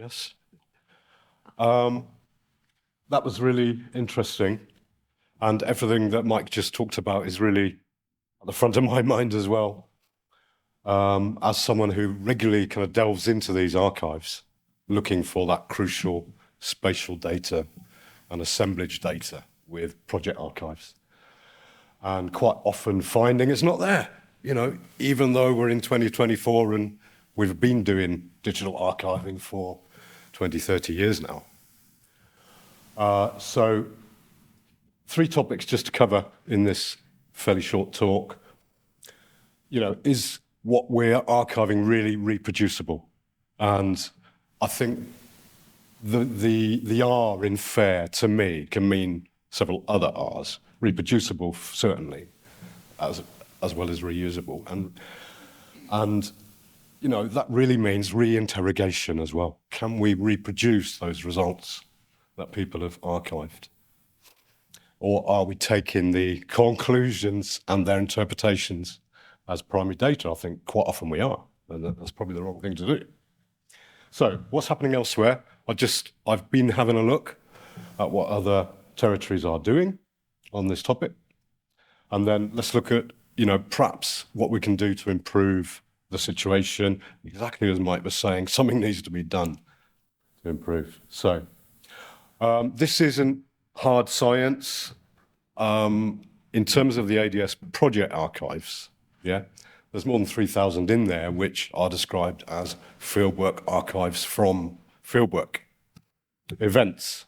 guess. That was really interesting. And everything that Mike just talked about is really at the front of my mind as well. As someone who regularly kind of delves into these archives, looking for that crucial spatial data and assemblage data with project archives. And quite often finding it's not there, even though we're in 2024 and we've been doing digital archiving for 20, 30 years now. So 3 topics just to cover in this fairly short talk. Is what we're archiving really reproducible? And I think the R in fair, to me, can mean several other R's. Reproducible, certainly, as well as reusable. And that really means reinterrogation as well. Can we reproduce those results that people have archived? Or are we taking the conclusions and their interpretations as primary data? I think quite often we are, and that's probably the wrong thing to do. So what's happening elsewhere? I've been having a look at what other territories are doing on this topic. And then let's look at, perhaps what we can do to improve the situation. Exactly as Mike was saying, something needs to be done to improve. So this isn't hard science. In terms of the ADS project archives, there's more than 3,000 in there, which are described as fieldwork archives from fieldwork events,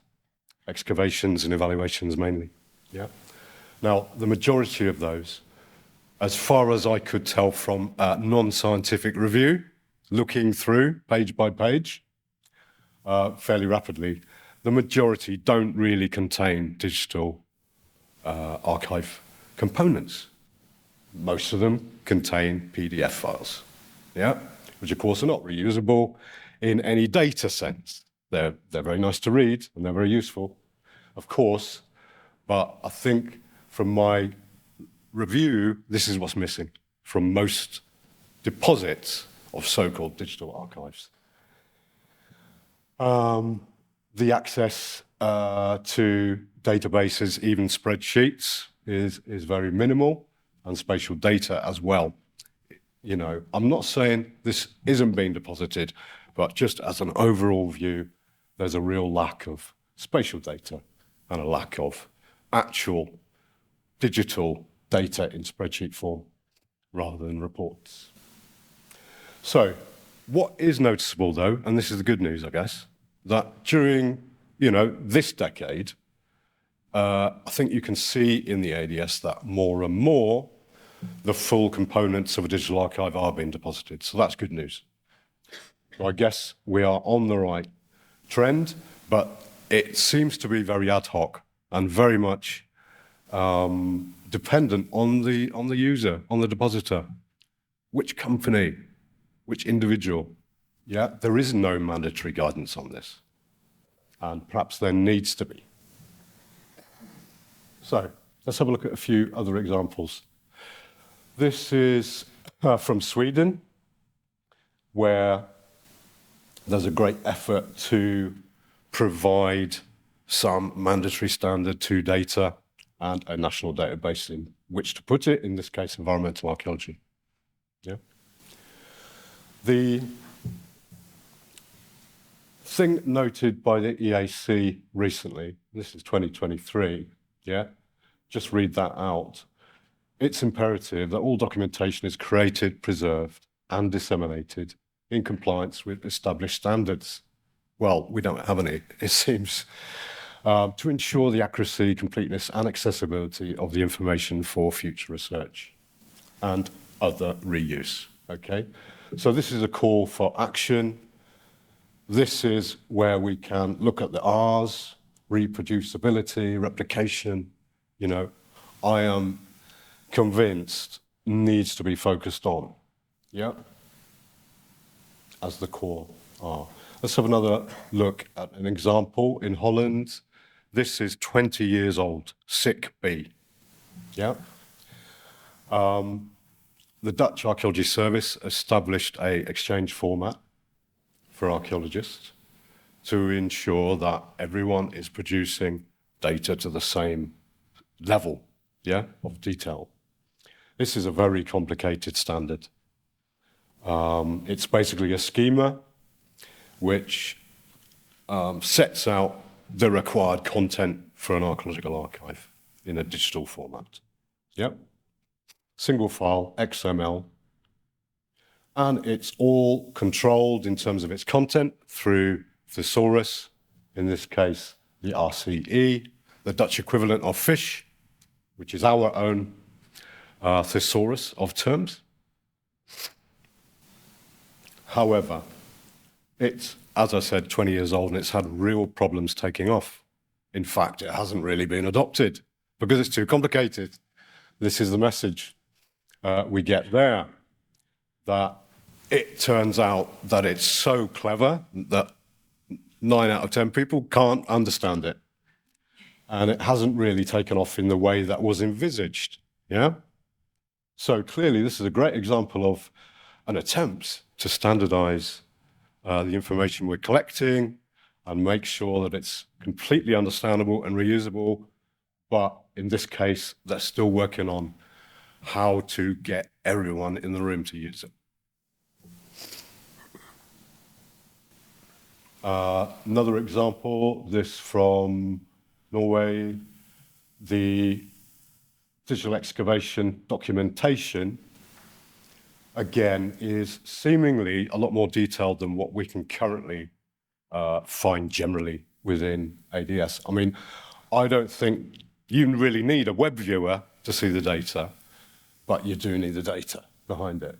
excavations and evaluations mainly. Now, the majority of those, as far as I could tell from non-scientific review, looking through page by page fairly rapidly, the majority don't really contain digital archive components. Most of them contain PDF files, which of course are not reusable in any data sense. They're very nice to read and they're very useful, of course, but I think from my review, this is what's missing from most deposits of so-called digital archives. The access to databases, even spreadsheets, is very minimal, and spatial data as well. I'm not saying this isn't being deposited, but just as an overall view, there's a real lack of spatial data and a lack of actual digital data in spreadsheet form rather than reports. So what is noticeable though, and this is the good news, I guess, that during this decade, I think you can see in the ADS that more and more the full components of a digital archive are being deposited. So that's good news. So I guess we are on the right trend, but it seems to be very ad hoc and very much dependent on the user, on the depositor. Which company, which individual? There is no mandatory guidance on this, and perhaps there needs to be. So let's have a look at a few other examples. This is from Sweden, where there's a great effort to provide some mandatory standard to data and a national database in which to put it, in this case, environmental archaeology. The thing noted by the EAC recently, this is 2023, just read that out. It's imperative that all documentation is created, preserved, and disseminated in compliance with established standards. Well, we don't have any, it seems, to ensure the accuracy, completeness, and accessibility of the information for future research and other reuse. So this is a call for action. This is where we can look at the R's, reproducibility, replication. I am convinced needs to be focused on, as the core R. Let's have another look at an example in Holland. This is 20 years old, sick B. The Dutch Archaeology Service established an exchange format for archaeologists, to ensure that everyone is producing data to the same level, yeah, of detail. This is a very complicated standard. It's basically a schema which sets out the required content for an archaeological archive in a digital format. Yep. Single file, XML. And it's all controlled in terms of its content through thesaurus, in this case, the RCE, the Dutch equivalent of fish, which is our own thesaurus of terms. However, it's, as I said, 20 years old, and it's had real problems taking off. In fact, it hasn't really been adopted because it's too complicated. This is the message we get there, that it turns out that it's so clever that 9 out of 10 people can't understand it. And it hasn't really taken off in the way that was envisaged, yeah? So clearly, this is a great example of an attempt to standardize the information we're collecting and make sure that it's completely understandable and reusable. But in this case, they're still working on how to get everyone in the room to use it. Another example, this from Norway, the digital excavation documentation, again, is seemingly a lot more detailed than what we can currently find generally within ADS. I mean, I don't think you really need a web viewer to see the data, but you do need the data behind it.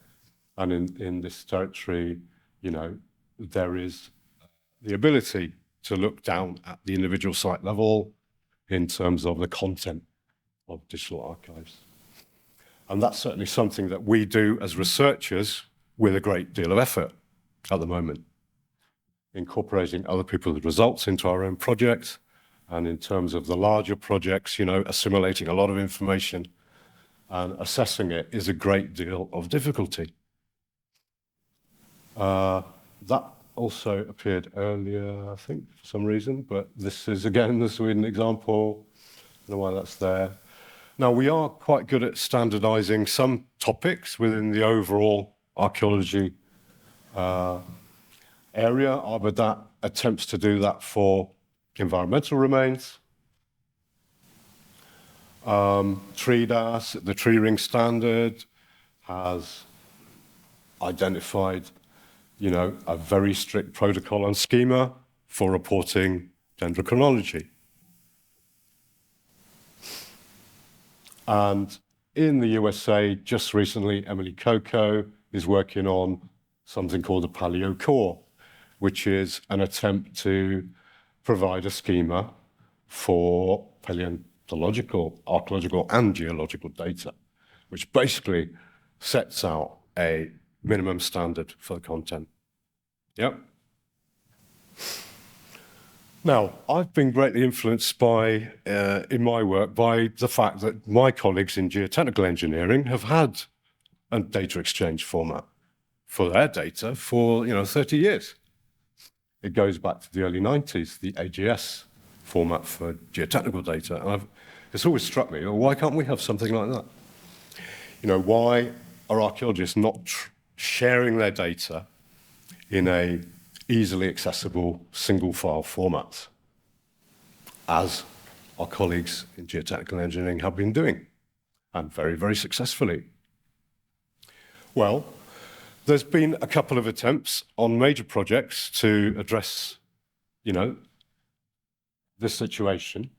And in this territory, you know, there is the ability to look down at the individual site level in terms of the content of digital archives. And that's certainly something that we do as researchers with a great deal of effort at the moment, incorporating other people's results into our own project. And in terms of the larger projects, you know, assimilating a lot of information and assessing it is a great deal of difficulty. That also appeared earlier, I think, for some reason, but this is, again, the Sweden example. I don't know why that's there. Now, we are quite good at standardizing some topics within the overall archaeology area. That attempts to do that for environmental remains. TREDAS, the tree ring standard, has identified, you know, a very strict protocol and schema for reporting dendrochronology. And in the USA, just recently, Emily Coco is working on something called the PaleoCore, which is an attempt to provide a schema for paleontological, archaeological, and geological data, which basically sets out a minimum standard for the content. Yep. Now, I've been greatly influenced by, in my work, by the fact that my colleagues in geotechnical engineering have had a data exchange format for their data for, 30 years. It goes back to the early 90s, the AGS format for geotechnical data. And it's always struck me, well, why can't we have something like that? Why are archaeologists not sharing their data in a easily accessible single file format, as our colleagues in geotechnical engineering have been doing, and very, very successfully? Well, there's been a couple of attempts on major projects to address, this situation.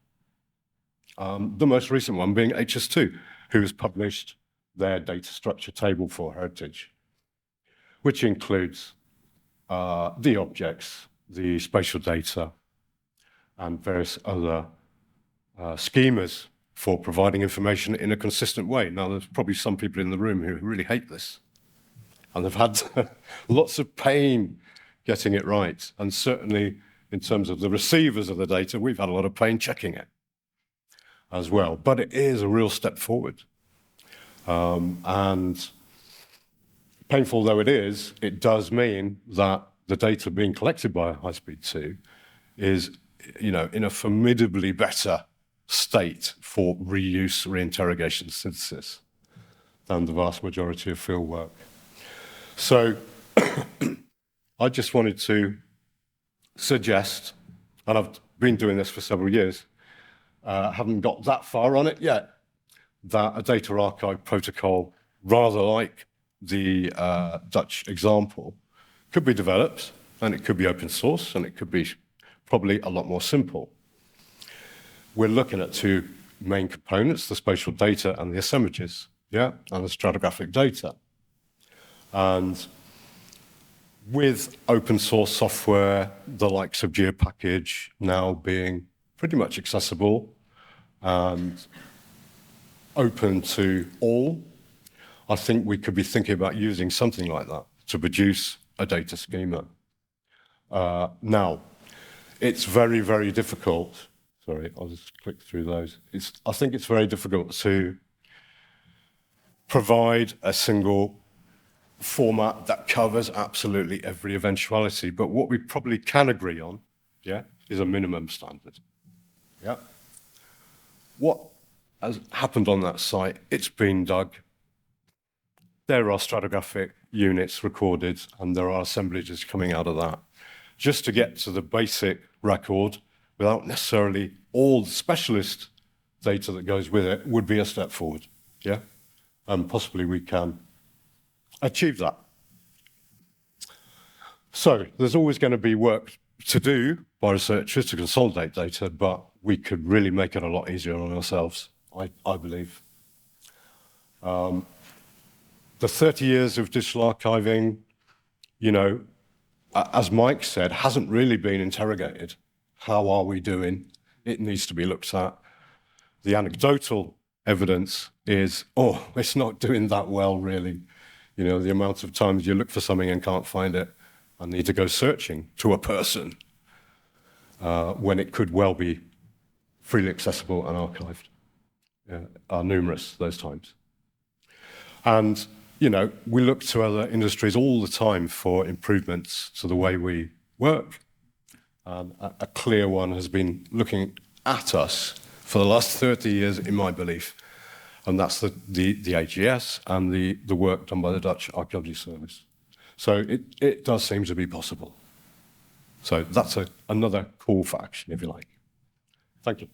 The most recent one being HS2, who has published their data structure table for heritage, which includes the objects, the spatial data, and various other schemas for providing information in a consistent way. Now, there's probably some people in the room who really hate this, and they've had lots of pain getting it right. And certainly, in terms of the receivers of the data, we've had a lot of pain checking it as well. But it is a real step forward. And painful though it is, it does mean that the data being collected by High Speed 2 is, in a formidably better state for reuse, reinterrogation, synthesis than the vast majority of fieldwork. So I just wanted to suggest, and I've been doing this for several years, haven't got that far on it yet, that a data archive protocol, rather like the Dutch example, could be developed, and it could be open source, and it could be probably a lot more simple. We're looking at two main components, the spatial data and the assemblages, and the stratigraphic data. And with open source software, the likes of GeoPackage now being pretty much accessible and open to all, I think we could be thinking about using something like that to produce a data schema. Now, it's very, very difficult. Sorry, I'll just click through those. I think it's very difficult to provide a single format that covers absolutely every eventuality. But what we probably can agree on, is a minimum standard. What has happened on that site? It's been dug. There are stratigraphic units recorded, and there are assemblages coming out of that. Just to get to the basic record, without necessarily all the specialist data that goes with it, would be a step forward. And possibly we can achieve that. So there's always going to be work to do by researchers to consolidate data, but we could really make it a lot easier on ourselves, I believe. The 30 years of digital archiving, as Mike said, hasn't really been interrogated. How are we doing? It needs to be looked at. The anecdotal evidence is, it's not doing that well, really. The amount of times you look for something and can't find it and need to go searching to a person when it could well be freely accessible and archived are numerous those times. And, we look to other industries all the time for improvements to the way we work. And a clear one has been looking at us for the last 30 years, in my belief. And that's the AGS and the work done by the Dutch Archaeology Service. So it does seem to be possible. So that's another call for action, if you like. Thank you.